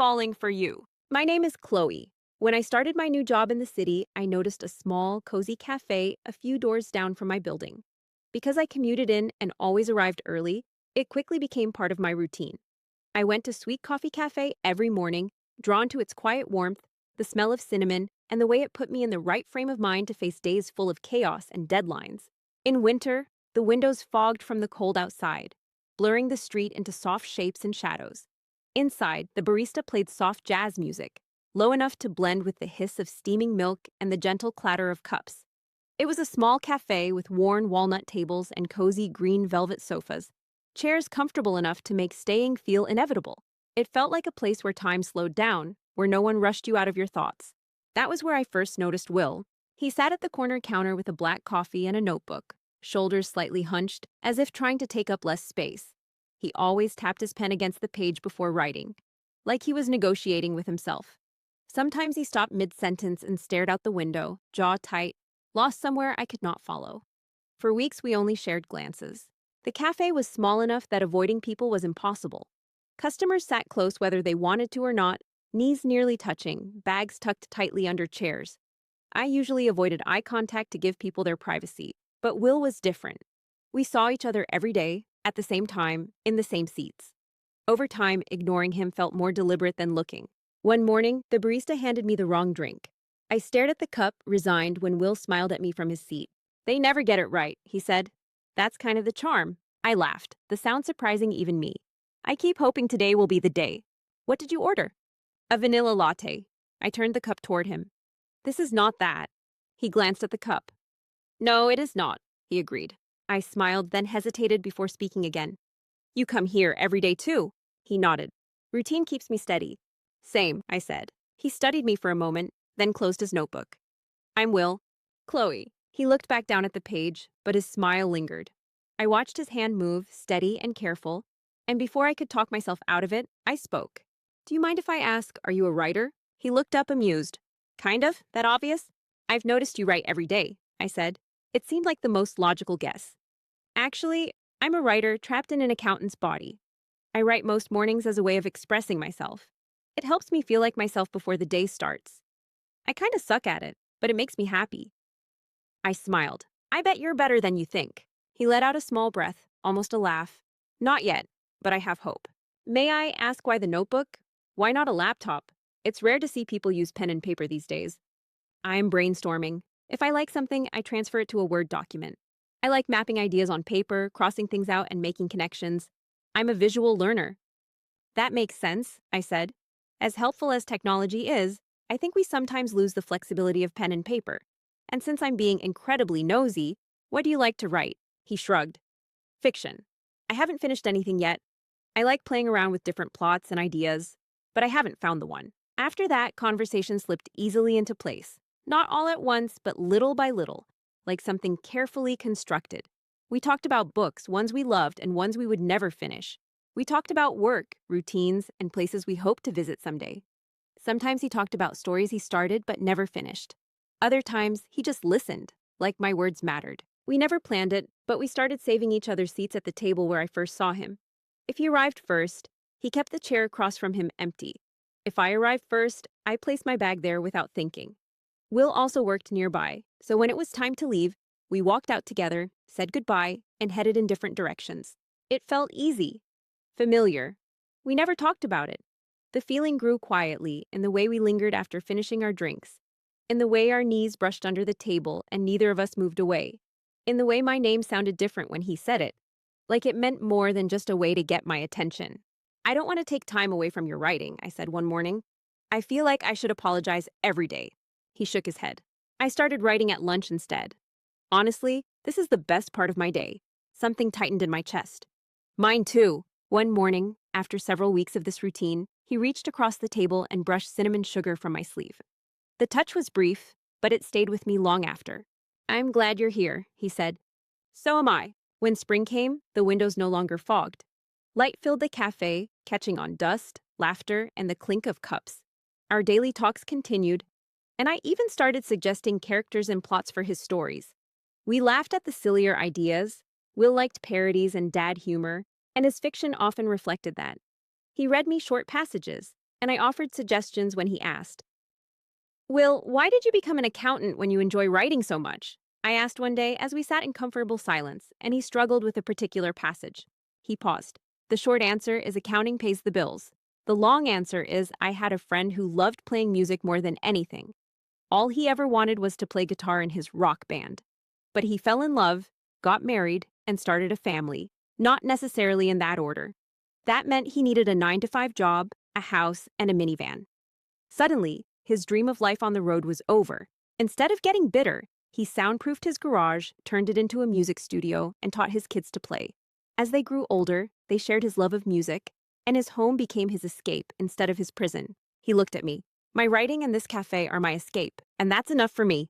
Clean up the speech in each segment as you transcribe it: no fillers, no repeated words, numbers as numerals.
falling for you. My name is Chloe. When I started my new job in the city, I noticed a small, cozy cafe a few doors down from my building. Because I commuted in and always arrived early, it quickly became part of my routine. I went to Sweet Coffee Cafe every morning, drawn to its quiet warmth, the smell of cinnamon, and the way it put me in the right frame of mind to face days full of chaos and deadlines. In winter, the windows fogged from the cold outside, blurring the street into soft shapes and shadows. Inside, the barista played soft jazz music, low enough to blend with the hiss of steaming milk and the gentle clatter of cups. It was a small cafe with worn walnut tables and cozy green velvet sofas, chairs comfortable enough to make staying feel inevitable. It felt like a place where time slowed down, where no one rushed you out of your thoughts. That was where I first noticed Will. He sat at the corner counter with a black coffee and a notebook, shoulders slightly hunched, as if trying to take up less space. He always tapped his pen against the page before writing, like he was negotiating with himself. Sometimes he stopped mid-sentence and stared out the window, jaw tight, lost somewhere I could not follow. For weeks, we only shared glances. The cafe was small enough that avoiding people was impossible. Customers sat close whether they wanted to or not, knees nearly touching, bags tucked tightly under chairs. I usually avoided eye contact to give people their privacy, but Will was different. We saw each other every day, at the same time, in the same seats. Over time, ignoring him felt more deliberate than looking. One morning, the barista handed me the wrong drink. I stared at the cup, resigned, when Will smiled at me from his seat. "They never get it right," he said. "That's kind of the charm." I laughed, the sound surprising even me. "I keep hoping today will be the day." "What did you order?" "A vanilla latte." I turned the cup toward him. "This is not that." He glanced at the cup. "No, it is not," he agreed. I smiled, then hesitated before speaking again. "You come here every day too." He nodded. "Routine keeps me steady." "Same," I said. He studied me for a moment, then closed his notebook. "I'm Will." "Chloe." He looked back down at the page, but his smile lingered. I watched his hand move, steady and careful, and before I could talk myself out of it, I spoke. "Do you mind if I ask, are you a writer?" He looked up amused. "Kind of? That obvious?" "I've noticed you write every day," I said. It seemed like the most logical guess. "Actually, I'm a writer trapped in an accountant's body. I write most mornings as a way of expressing myself. It helps me feel like myself before the day starts. I kind of suck at it, but it makes me happy." I smiled. "I bet you're better than you think." He let out a small breath, almost a laugh. "Not yet, but I have hope." "May I ask why the notebook? Why not a laptop? It's rare to see people use pen and paper these days." "I'm brainstorming. If I like something, I transfer it to a Word document. I like mapping ideas on paper, crossing things out, and making connections. I'm a visual learner." "That makes sense," I said. "As helpful as technology is, I think we sometimes lose the flexibility of pen and paper. And since I'm being incredibly nosy, what do you like to write?" He shrugged. "Fiction. I haven't finished anything yet. I like playing around with different plots and ideas, but I haven't found the one." After that, conversation slipped easily into place. Not all at once, but little by little, like something carefully constructed. We talked about books, ones we loved and ones we would never finish. We talked about work, routines, and places we hope to visit someday. Sometimes he talked about stories he started but never finished. Other times, he just listened, like my words mattered. We never planned it, but we started saving each other's seats at the table where I first saw him. If he arrived first, he kept the chair across from him empty. If I arrived first, I placed my bag there without thinking. Will also worked nearby, so when it was time to leave, we walked out together, said goodbye, and headed in different directions. It felt easy, familiar. We never talked about it. The feeling grew quietly in the way we lingered after finishing our drinks, in the way our knees brushed under the table and neither of us moved away, in the way my name sounded different when he said it, like it meant more than just a way to get my attention. "I don't want to take time away from your writing," I said one morning. "I feel like I should apologize every day." He shook his head. "I started writing at lunch instead. Honestly, this is the best part of my day." Something tightened in my chest. "Mine too." One morning, after several weeks of this routine, he reached across the table and brushed cinnamon sugar from my sleeve. The touch was brief, but it stayed with me long after. "I'm glad you're here," he said. "So am I." When spring came, the windows no longer fogged. Light filled the cafe, catching on dust, laughter, and the clink of cups. Our daily talks continued, and I even started suggesting characters and plots for his stories. We laughed at the sillier ideas. Will liked parodies and dad humor, and his fiction often reflected that. He read me short passages, and I offered suggestions when he asked. Will, why did you become an accountant when you enjoy writing so much? I asked one day as we sat in comfortable silence, and he struggled with a particular passage. He paused. The short answer is accounting pays the bills. The long answer is I had a friend who loved playing music more than anything. All he ever wanted was to play guitar in his rock band. But he fell in love, got married, and started a family, not necessarily in that order. That meant he needed a 9 to 5 job, a house, and a minivan. Suddenly, his dream of life on the road was over. Instead of getting bitter, he soundproofed his garage, turned it into a music studio, and taught his kids to play. As they grew older, they shared his love of music, and his home became his escape instead of his prison. He looked at me. My writing and this cafe are my escape, and that's enough for me.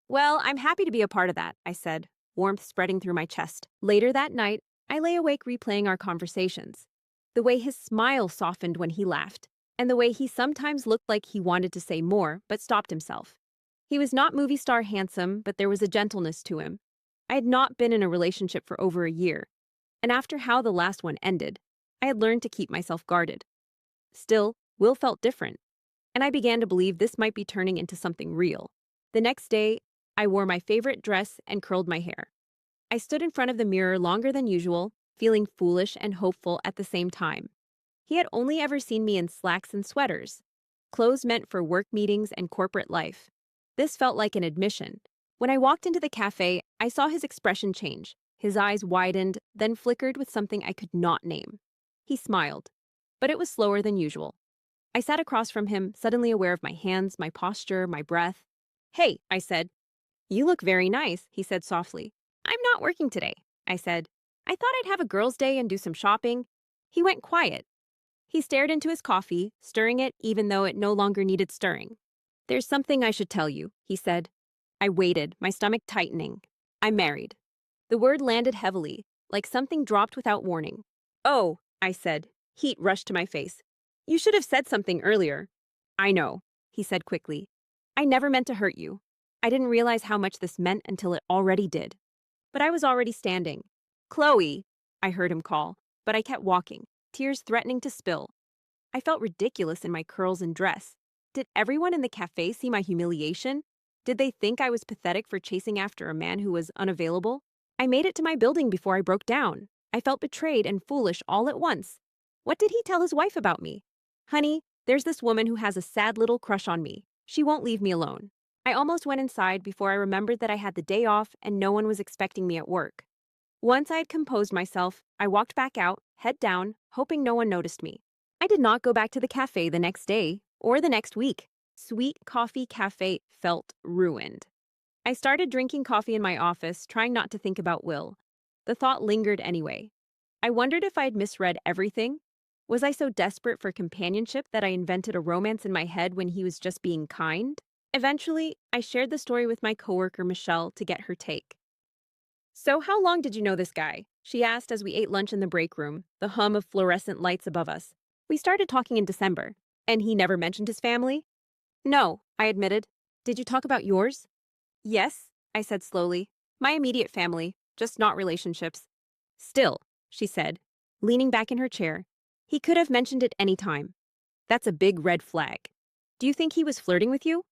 Well, I'm happy to be a part of that, I said, warmth spreading through my chest. Later that night, I lay awake replaying our conversations. The way his smile softened when he laughed, and the way he sometimes looked like he wanted to say more but stopped himself. He was not movie star handsome, but there was a gentleness to him. I had not been in a relationship for over a year, and after how the last one ended, I had learned to keep myself guarded. Still, Will felt different, and I began to believe this might be turning into something real. The next day, I wore my favorite dress and curled my hair. I stood in front of the mirror longer than usual, feeling foolish and hopeful at the same time. He had only ever seen me in slacks and sweaters, clothes meant for work meetings and corporate life. This felt like an admission. When I walked into the cafe, I saw his expression change. His eyes widened, then flickered with something I could not name. He smiled, but it was slower than usual. I sat across from him, suddenly aware of my hands, my posture, my breath. Hey, I said. You look very nice, he said softly. I'm not working today, I said. I thought I'd have a girls' day and do some shopping. He went quiet. He stared into his coffee, stirring it even though it no longer needed stirring. There's something I should tell you, he said. I waited, my stomach tightening. I'm married. The word landed heavily, like something dropped without warning. Oh, I said. Heat rushed to my face. You should have said something earlier. I know, he said quickly. I never meant to hurt you. I didn't realize how much this meant until it already did. But I was already standing. Chloe, I heard him call, but I kept walking, tears threatening to spill. I felt ridiculous in my curls and dress. Did everyone in the cafe see my humiliation? Did they think I was pathetic for chasing after a man who was unavailable? I made it to my building before I broke down. I felt betrayed and foolish all at once. What did he tell his wife about me? Honey, there's this woman who has a sad little crush on me. She won't leave me alone. I almost went inside before I remembered that I had the day off and no one was expecting me at work. Once I had composed myself, I walked back out, head down, hoping no one noticed me. I did not go back to the cafe the next day or the next week. Sweet Coffee Cafe felt ruined. I started drinking coffee in my office, trying not to think about Will. The thought lingered anyway. I wondered if I had misread everything. Was I so desperate for companionship that I invented a romance in my head when he was just being kind? Eventually, I shared the story with my coworker Michelle to get her take. So how long did you know this guy? She asked as we ate lunch in the break room, the hum of fluorescent lights above us. We started talking in December. And he never mentioned his family? No, I admitted. Did you talk about yours? Yes, I said slowly. My immediate family, just not relationships. Still, she said, leaning back in her chair, he could have mentioned it any time. That's a big red flag. Do you think he was flirting with you?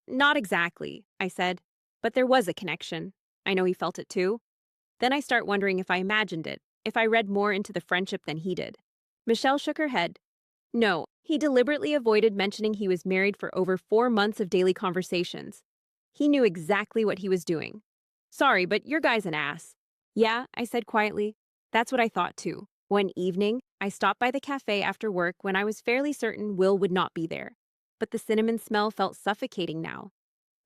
Not exactly, I said, but there was a connection. I know he felt it too. Then I start wondering if I imagined it, if I read more into the friendship than he did. Michelle shook her head. No, he deliberately avoided mentioning he was married for over 4 months of daily conversations. He knew exactly what he was doing. Sorry, but your guy's an ass. Yeah, I said quietly. That's what I thought too. One evening, I stopped by the cafe after work when I was fairly certain Will would not be there. But the cinnamon smell felt suffocating now.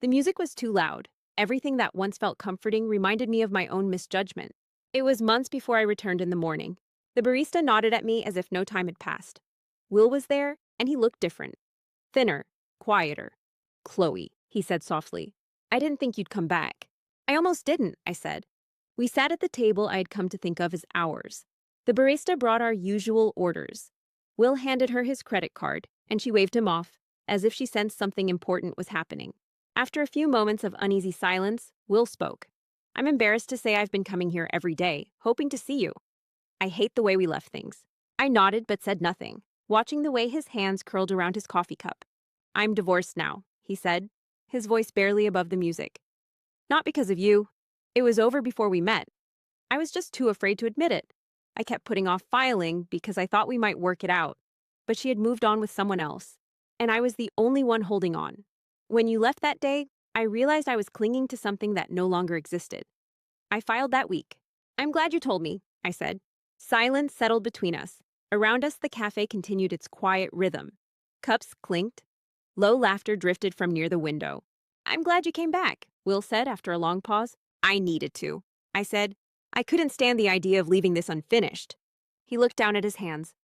The music was too loud. Everything that once felt comforting reminded me of my own misjudgment. It was months before I returned in the morning. The barista nodded at me as if no time had passed. Will was there, and he looked different. Thinner, quieter. Chloe, he said softly. I didn't think you'd come back. I almost didn't, I said. We sat at the table I had come to think of as ours. The barista brought our usual orders. Will handed her his credit card, and she waved him off, as if she sensed something important was happening. After a few moments of uneasy silence, Will spoke. I'm embarrassed to say I've been coming here every day, hoping to see you. I hate the way we left things. I nodded but said nothing. watching the way his hands curled around his coffee cup. I'm divorced now, he said, his voice barely above the music. Not because of you. It was over before we met. I was just too afraid to admit it. I kept putting off filing because I thought we might work it out. But she had moved on with someone else, and I was the only one holding on. When you left that day, I realized I was clinging to something that no longer existed. I filed that week. I'm glad you told me, I said. Silence settled between us. Around us, the cafe continued its quiet rhythm. Cups clinked. Low laughter drifted from near the window. I'm glad you came back, Will said after a long pause. I needed to, I said. I couldn't stand the idea of leaving this unfinished. He looked down at his hands.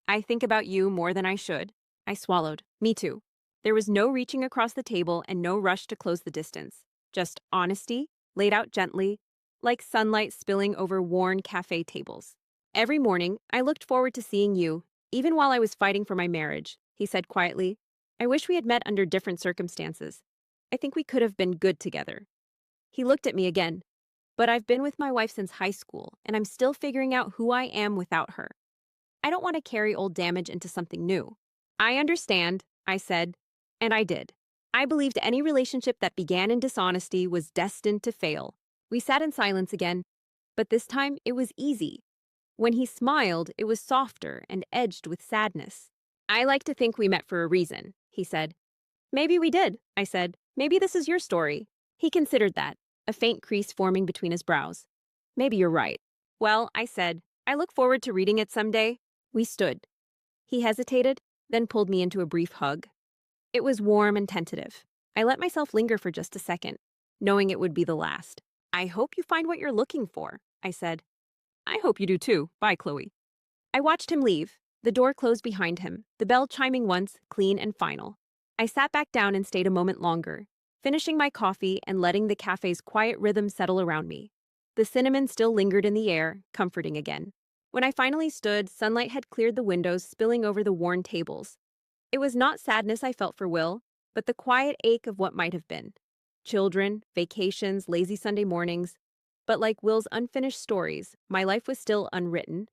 I think about you more than I should. I swallowed. Me too. There was no reaching across the table and no rush to close the distance. Just honesty, laid out gently, like sunlight spilling over worn cafe tables. Every morning, I looked forward to seeing you, even while I was fighting for my marriage, he said quietly. I wish we had met under different circumstances. I think we could have been good together. He looked at me again. But I've been with my wife since high school, and I'm still figuring out who I am without her. I don't want to carry old damage into something new. I understand, I said, and I did. I believed any relationship that began in dishonesty was destined to fail. We sat in silence again, but this time it was easy. When he smiled, it was softer and edged with sadness. I like to think we met for a reason, he said. Maybe we did, I said. Maybe this is your story. He considered that, a faint crease forming between his brows. Maybe you're right. Well, I said, I look forward to reading it someday. We stood. He hesitated, then pulled me into a brief hug. It was warm and tentative. I let myself linger for just a second, knowing it would be the last. I hope you find what you're looking for, I said. I hope you do too. Bye, Chloe. I watched him leave. The door closed behind him, the bell chiming once, clean and final. I sat back down and stayed a moment longer, finishing my coffee and letting the cafe's quiet rhythm settle around me. The cinnamon still lingered in the air, comforting again. When I finally stood, sunlight had cleared the windows, spilling over the worn tables. It was not sadness I felt for Will, but the quiet ache of what might have been. Children, vacations, lazy Sunday mornings. But like Will's unfinished stories, my life was still unwritten,